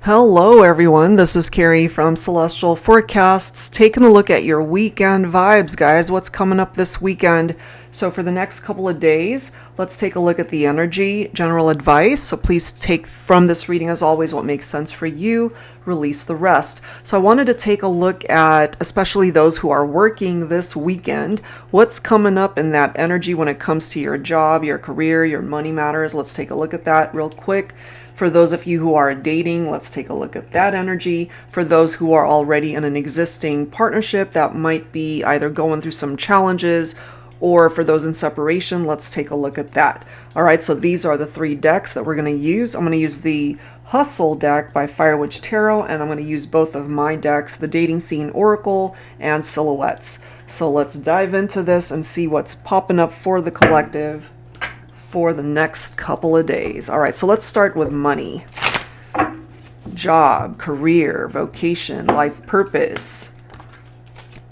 Hello, everyone. This is Carrie from Celestial Forecasts, taking a look at your weekend vibes, guys. What's coming up this weekend? So, for the next couple of days, let's take a look at the energy, general advice. So, please take from this reading, as always, what makes sense for you, release the rest. So, I wanted to take a look at, especially those who are working this weekend, what's coming up in that energy when it comes to your job, your career, your money matters. Let's take a look at that real quick. For those of you who are dating, let's take a look at that energy. For those who are already in an existing partnership that might be either going through some challenges, or for those in separation, let's take a look at that. All right, so these are the three decks that we're going to use. I'm going to use the Hustle deck by Firewitch Tarot, and I'm going to use both of my decks, the Dating Scene Oracle and Silhouettes. So let's dive into this and see what's popping up for the collective for the next couple of days. All right, so let's start with money, job, career, vocation, life purpose.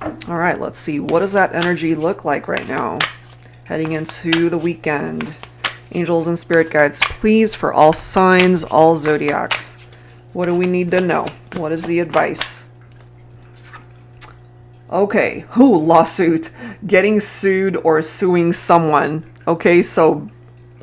All right, let's see. What does that energy look like right now heading into the weekend? Angels and spirit guides, please, for all signs, all zodiacs. What do we need to know? What is the advice? Okay, lawsuit, getting sued or suing someone. Okay, so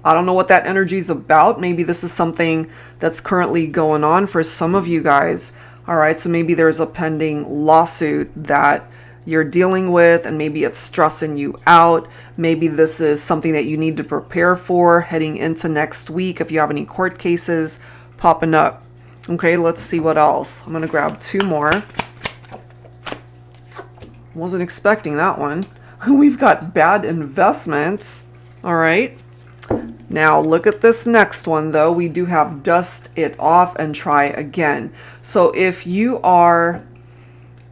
I don't know what that energy is about. Maybe this is something that's currently going on for some of you guys. All right, so maybe there's a pending lawsuit that you're dealing with, and maybe it's stressing you out. Maybe this is something that you need to prepare for heading into next week if you have any court cases popping up. Okay, let's see what else. I'm going to grab two more. Wasn't expecting that one. We've got bad investments. All right. Now look at this next one though. We do have dust it off and try again. So if you are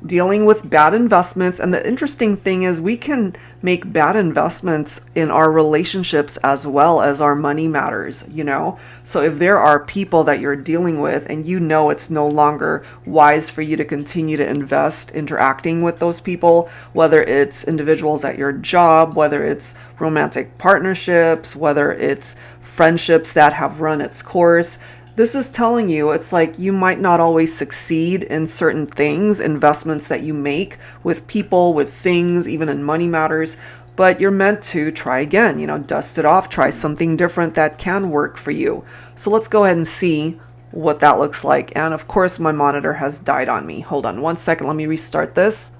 dealing with bad investments, and the interesting thing is we can make bad investments in our relationships as well as our money matters, you know? So if there are people that you're dealing with and you know it's no longer wise for you to continue to invest interacting with those people, whether it's individuals at your job, whether it's romantic partnerships, whether it's friendships that have run its course, this is telling you it's like you might not always succeed in certain things, investments that you make with people, with things, even in money matters, but you're meant to try again, you know, dust it off, try something different that can work for you. So let's go ahead and see what that looks like. And of course, my monitor has died on me. Hold on one second. Let me restart this.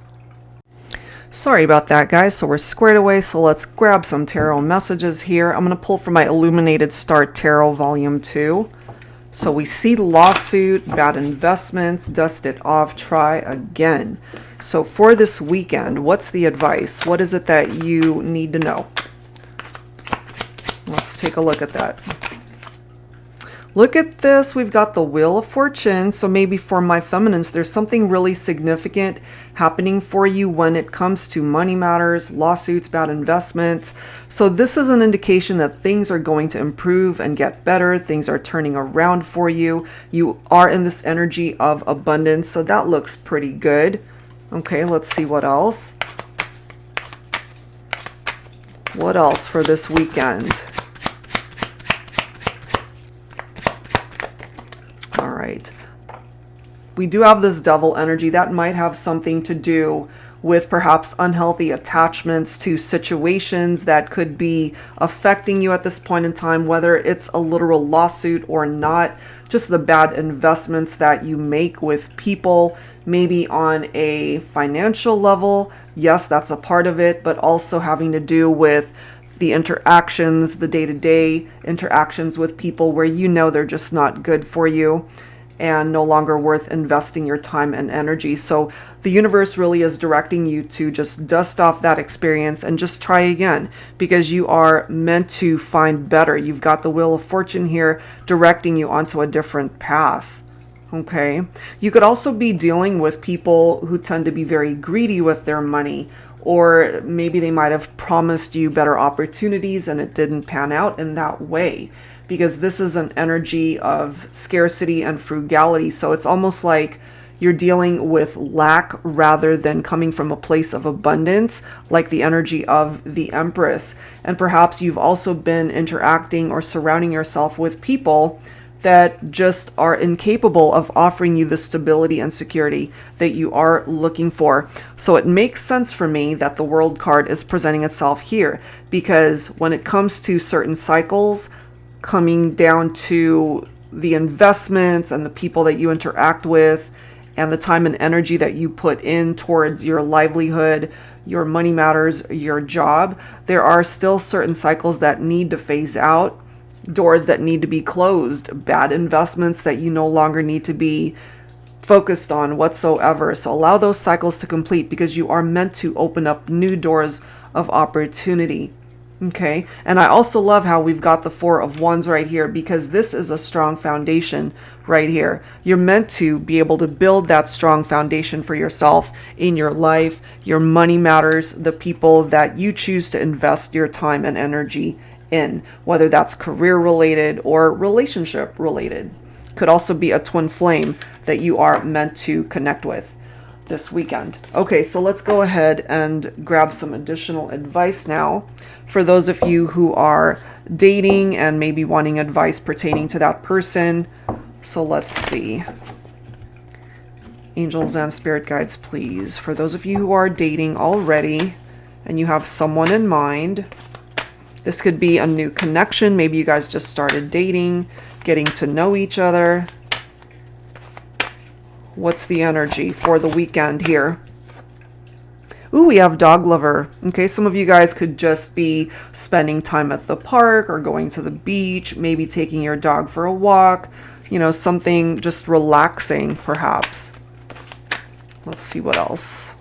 Sorry about that, guys. So we're squared away. So let's grab some tarot messages here. I'm going to pull from my Illuminated Star Tarot Volume 2. So we see lawsuit, bad investments, dust it off, try again. So for this weekend, what's the advice? What is it that you need to know? Let's take a look at that. Look at this. We've got the Wheel of Fortune. So maybe for my feminines, there's something really significant happening for you when it comes to money matters, lawsuits, bad investments. So this is an indication that things are going to improve and get better. Things are turning around for you. You are in this energy of abundance. So that looks pretty good. Okay, let's see what else. What else for this weekend? We do have this Devil energy that might have something to do with perhaps unhealthy attachments to situations that could be affecting you at this point in time, whether it's a literal lawsuit or not, just the bad investments that you make with people, maybe on a financial level. Yes, that's a part of it, but also having to do with the interactions, the day-to-day interactions with people where you know they're just not good for you and no longer worth investing your time and energy. So the universe really is directing you to just dust off that experience and just try again, because you are meant to find better. You've got the Wheel of Fortune here directing you onto a different path. Okay. You could also be dealing with people who tend to be very greedy with their money, or maybe they might have promised you better opportunities and it didn't pan out in that way, because this is an energy of scarcity and frugality. So it's almost like you're dealing with lack rather than coming from a place of abundance, like the energy of the Empress. And perhaps you've also been interacting or surrounding yourself with people that just are incapable of offering you the stability and security that you are looking for. So it makes sense for me that the World card is presenting itself here, because when it comes to certain cycles, coming down to the investments and the people that you interact with and the time and energy that you put in towards your livelihood, your money matters, your job, there are still certain cycles that need to phase out, doors that need to be closed, bad investments that you no longer need to be focused on whatsoever. So allow those cycles to complete, because you are meant to open up new doors of opportunity. Okay, and I also love how we've got the Four of Wands right here, because this is a strong foundation right here. You're meant to be able to build that strong foundation for yourself in your life, your money matters, the people that you choose to invest your time and energy in, whether that's career related or relationship related. Could also be a twin flame that you are meant to connect with this weekend. Okay, so let's go ahead and grab some additional advice now for those of you who are dating and maybe wanting advice pertaining to that person. So let's see. Angels and spirit guides, please. For those of you who are dating already and you have someone in mind, this could be a new connection. Maybe you guys just started dating, getting to know each other. What's the energy for the weekend here? Ooh, we have dog lover. Okay, some of you guys could just be spending time at the park or going to the beach, maybe taking your dog for a walk, you know, something just relaxing perhaps. Let's see what else.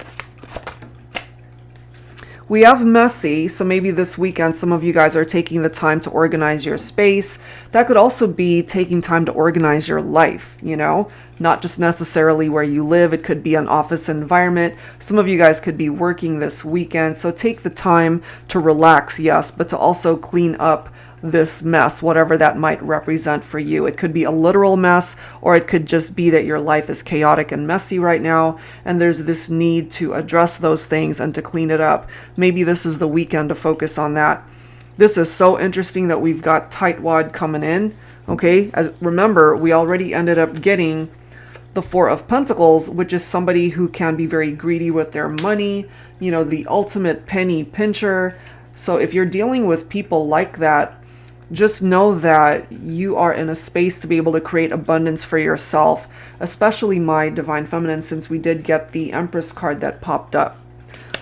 We have messy, so maybe this weekend some of you guys are taking the time to organize your space. That could also be taking time to organize your life, you know, not just necessarily where you live. It could be an office environment. Some of you guys could be working this weekend, so take the time to relax, yes, but to also clean up this mess, whatever that might represent for you. It could be a literal mess, or it could just be that your life is chaotic and messy right now, and there's this need to address those things and to clean it up. Maybe this is the weekend to focus on that. This is so interesting that we've got Tightwad coming in. Okay, remember, we already ended up getting the Four of Pentacles, which is somebody who can be very greedy with their money, you know, the ultimate penny pincher. So if you're dealing with people like that, just know that you are in a space to be able to create abundance for yourself, especially my Divine Feminine, since we did get the Empress card that popped up.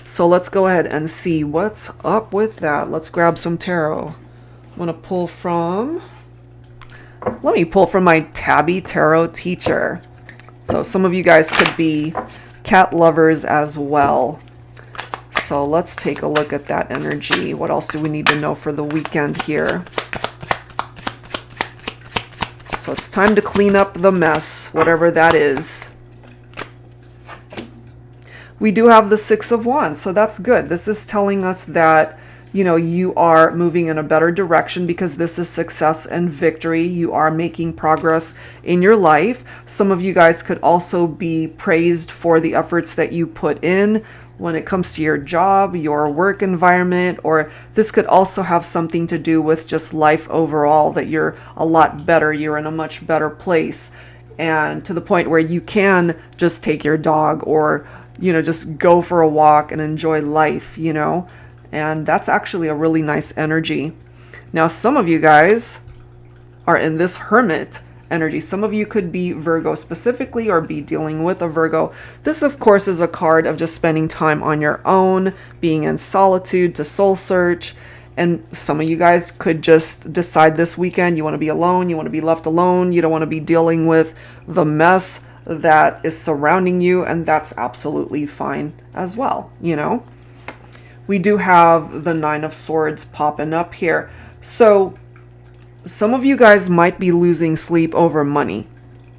So let's go ahead and see what's up with that. Let's grab some tarot. I'm going to pull from, let me pull from my Tabby Tarot teacher. So some of you guys could be cat lovers as well. So let's take a look at that energy. What else do we need to know for the weekend here? So it's time to clean up the mess, whatever that is. We do have the Six of Wands, so that's good. This is telling us that, you know, you are moving in a better direction, because this is success and victory. You are making progress in your life. Some of you guys could also be praised for the efforts that you put in when it comes to your job, your work environment, or this could also have something to do with just life overall, that you're a lot better, you're in a much better place, and to the point where you can just take your dog or, you know, just go for a walk and enjoy life, you know, and that's actually a really nice energy. Now, some of you guys are in this Hermit energy. Some of you could be Virgo specifically, or be dealing with a Virgo. This, of course, is a card of just spending time on your own, being in solitude, to soul search. And some of you guys could just decide this weekend you want to be alone, you want to be left alone, you don't want to be dealing with the mess that is surrounding you, and that's absolutely fine as well, you know. We do have the Nine of Swords popping up here. So some of you guys might be losing sleep over money.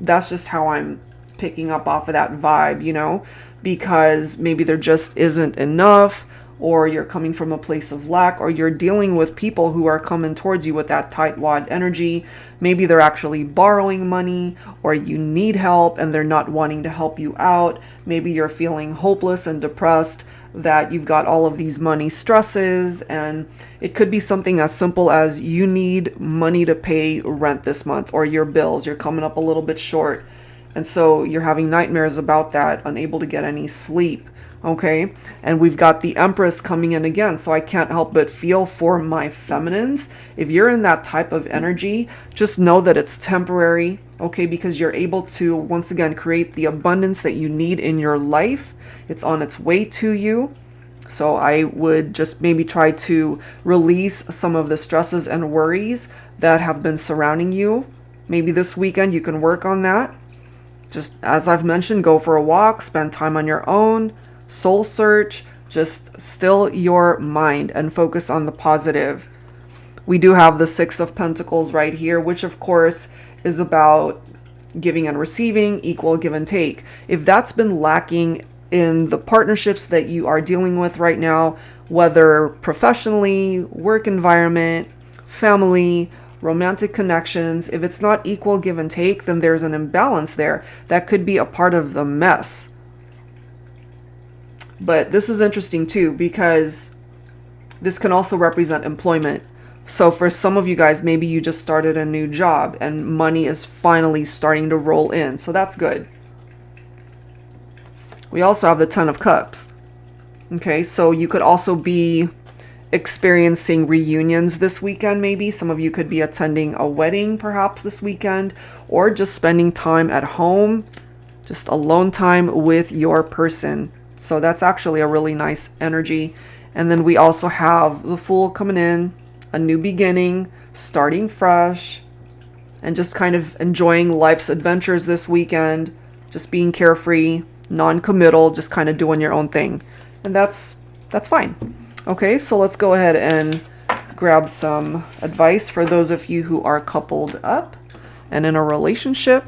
That's just how I'm picking up off of that vibe, you know, because maybe there just isn't enough, or you're coming from a place of lack, or you're dealing with people who are coming towards you with that tightwad energy. Maybe they're actually borrowing money, or you need help and they're not wanting to help you out. Maybe you're feeling hopeless and depressed that you've got all of these money stresses, and it could be something as simple as you need money to pay rent this month or your bills. You're coming up a little bit short, and so you're having nightmares about that, unable to get any sleep. Okay, and we've got the Empress coming in again, so I can't help but feel for my feminines. If you're in that type of energy, just know that it's temporary, okay, because you're able to once again create the abundance that you need in your life. It's on its way to you. So I would just maybe try to release some of the stresses and worries that have been surrounding you. Maybe this weekend you can work on that. Just as I've mentioned, go for a walk, spend time on your own, soul search, just still your mind and focus on the positive. We do have the Six of Pentacles right here, which of course is about giving and receiving, equal give and take. If that's been lacking in the partnerships that you are dealing with right now, whether professionally, work environment, family, romantic connections, if it's not equal give and take, then there's an imbalance there. That could be a part of the mess. But this is interesting too, because this can also represent employment. So for some of you guys, maybe you just started a new job and money is finally starting to roll in. So that's good. We also have the Ten of Cups. Okay, so you could also be experiencing reunions this weekend, maybe. Some of you could be attending a wedding perhaps this weekend, or just spending time at home, just alone time with your person. So that's actually a really nice energy. And then we also have the Fool coming in, a new beginning, starting fresh, and just kind of enjoying life's adventures this weekend, just being carefree, non-committal, just kind of doing your own thing. And that's fine. Okay, so let's go ahead and grab some advice for those of you who are coupled up and in a relationship.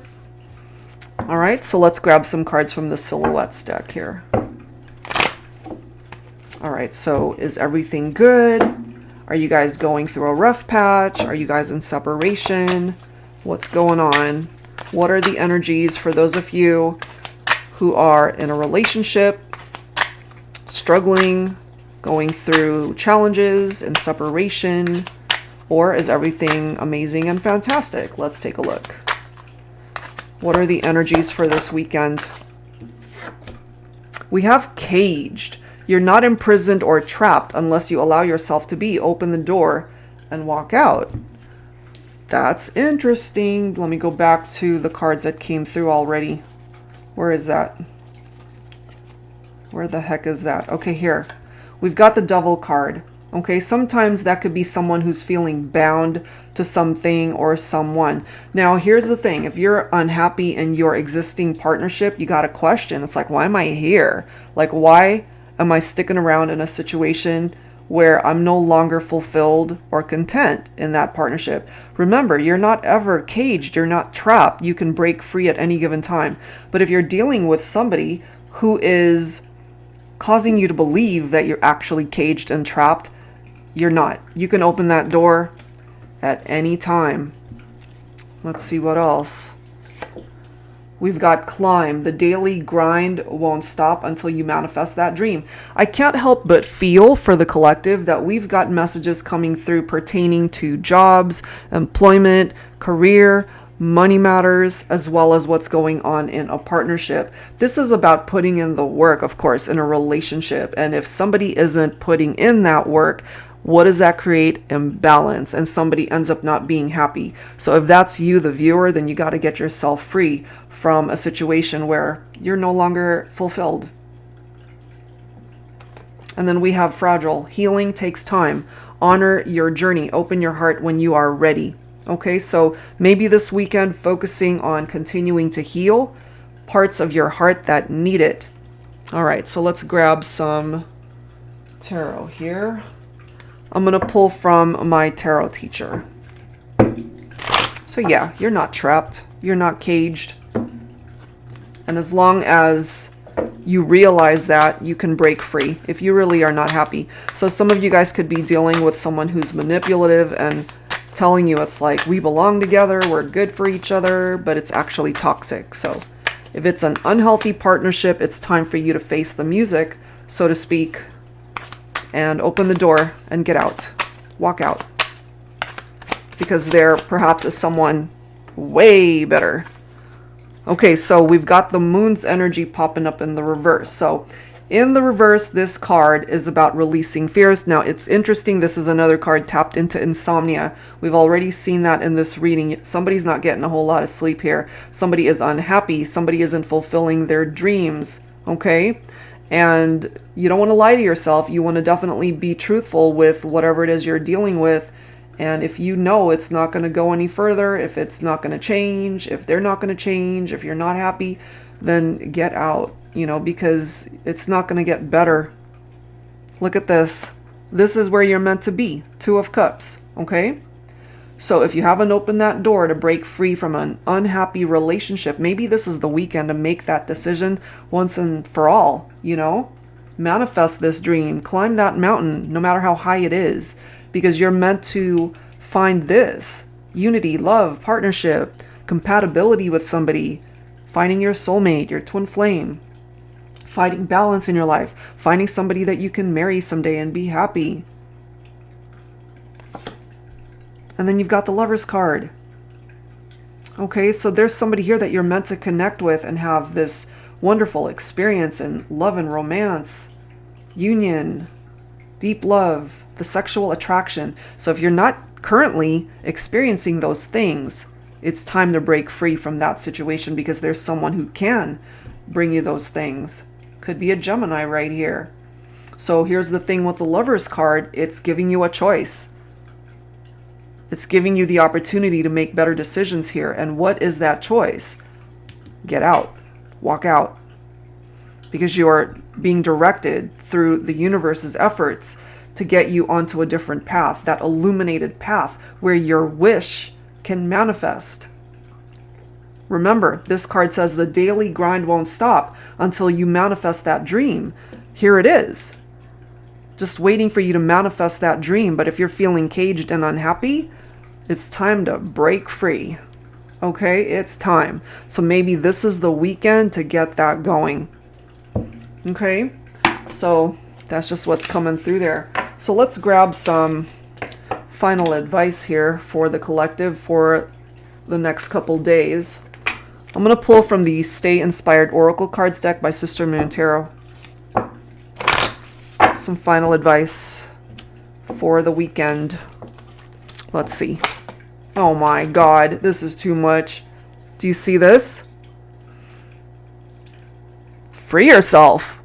All right, so let's grab some cards from the Silhouettes deck here. All right, so is everything good? Are you guys going through a rough patch? Are you guys in separation? What's going on? What are the energies for those of you who are in a relationship, struggling, going through challenges and separation, or is everything amazing and fantastic? Let's take a look. What are the energies for this weekend? We have caged. You're not imprisoned or trapped unless you allow yourself to be. Open the door and walk out. That's interesting. Let me go back to the cards that came through already. Where is that? Where the heck is that? Okay, here. We've got the Devil card. Okay, sometimes that could be someone who's feeling bound to something or someone. Now, here's the thing. If you're unhappy in your existing partnership, you got to question. It's like, why am I here? Like, why am I sticking around in a situation where I'm no longer fulfilled or content in that partnership? Remember, you're not ever caged. You're not trapped. You can break free at any given time. But if you're dealing with somebody who is causing you to believe that you're actually caged and trapped, you're not. You can open that door at any time. Let's see what else. We've got climb. The daily grind won't stop until you manifest that dream. I can't help but feel for the collective that we've got messages coming through pertaining to jobs, employment, career, money matters, as well as what's going on in a partnership. This is about putting in the work, of course, in a relationship. And if somebody isn't putting in that work, what does that create? Imbalance, and somebody ends up not being happy. So if that's you, the viewer, then you got to get yourself free from a situation where you're no longer fulfilled. And then we have fragile. Healing takes time. Honor your journey. Open your heart when you are ready. Okay, so maybe this weekend focusing on continuing to heal parts of your heart that need it. All right, so let's grab some tarot here. I'm going to pull from my tarot teacher. So yeah, you're not trapped. You're not caged. And as long as you realize that you can break free if you really are not happy. So some of you guys could be dealing with someone who's manipulative and telling you it's like, we belong together, we're good for each other, but it's actually toxic. So if it's an unhealthy partnership, it's time for you to face the music, so to speak, and open the door and get out. Walk out. Because there perhaps is someone way better. Okay, so we've got the moon's energy popping up in the reverse. So in the reverse, this card is about releasing fears. Now, it's interesting. This is another card tapped into insomnia. We've already seen that in this reading. Somebody's not getting a whole lot of sleep here. Somebody is unhappy. Somebody isn't fulfilling their dreams. Okay? And you don't want to lie to yourself. You want to definitely be truthful with whatever it is you're dealing with. And if you know it's not going to go any further, if it's not going to change, if they're not going to change, if you're not happy, then get out, because it's not going to get better. Look at this. This is where you're meant to be. 2 of Cups, okay? So if you haven't opened that door to break free from an unhappy relationship, maybe this is the weekend to make that decision once and for all, Manifest this dream. Climb that mountain, no matter how high it is. Because you're meant to find this unity, love, partnership, compatibility with somebody, finding your soulmate, your twin flame, finding balance in your life, finding somebody that you can marry someday and be happy. And then you've got the Lover's card. Okay, so there's somebody here that you're meant to connect with and have this wonderful experience in love and romance, union, deep love, the sexual attraction. So if you're not currently experiencing those things, it's time to break free from that situation because there's someone who can bring you those things. Could be a Gemini right here. So here's the thing with the Lover's card. It's giving you a choice. It's giving you the opportunity to make better decisions here. And what is that choice? Get out. Walk out. Because you're being directed through the universe's efforts to get you onto a different path, that illuminated path where your wish can manifest. Remember, this card says the daily grind won't stop until you manifest that dream. Here it is. Just waiting for you to manifest that dream. But if you're feeling caged and unhappy, it's time to break free. Okay, it's time. So maybe this is the weekend to get that going. Okay, so that's just what's coming through there. So let's grab some final advice here for the collective for the next couple days. I'm going to pull from the Stay Inspired Oracle Cards deck by Sister Moon Tarot. Some final advice for the weekend. Let's see. Oh my God, this is too much. Do you see this? Free yourself.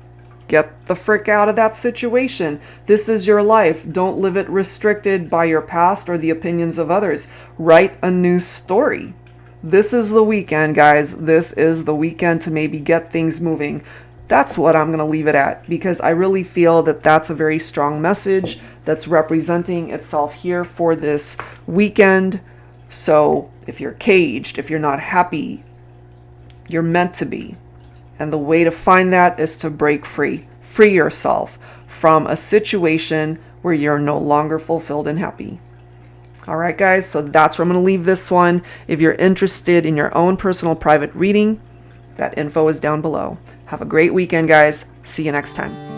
Get the frick out of that situation. This is your life. Don't live it restricted by your past or the opinions of others. Write a new story. This is the weekend, guys. This is the weekend to maybe get things moving. That's what I'm going to leave it at, because I really feel that that's a very strong message that's representing itself here for this weekend. So if you're caged, if you're not happy, you're meant to be. And the way to find that is to break free. Free yourself from a situation where you're no longer fulfilled and happy. All right, guys, so that's where I'm going to leave this one. If you're interested in your own personal private reading, that info is down below. Have a great weekend, guys. See you next time.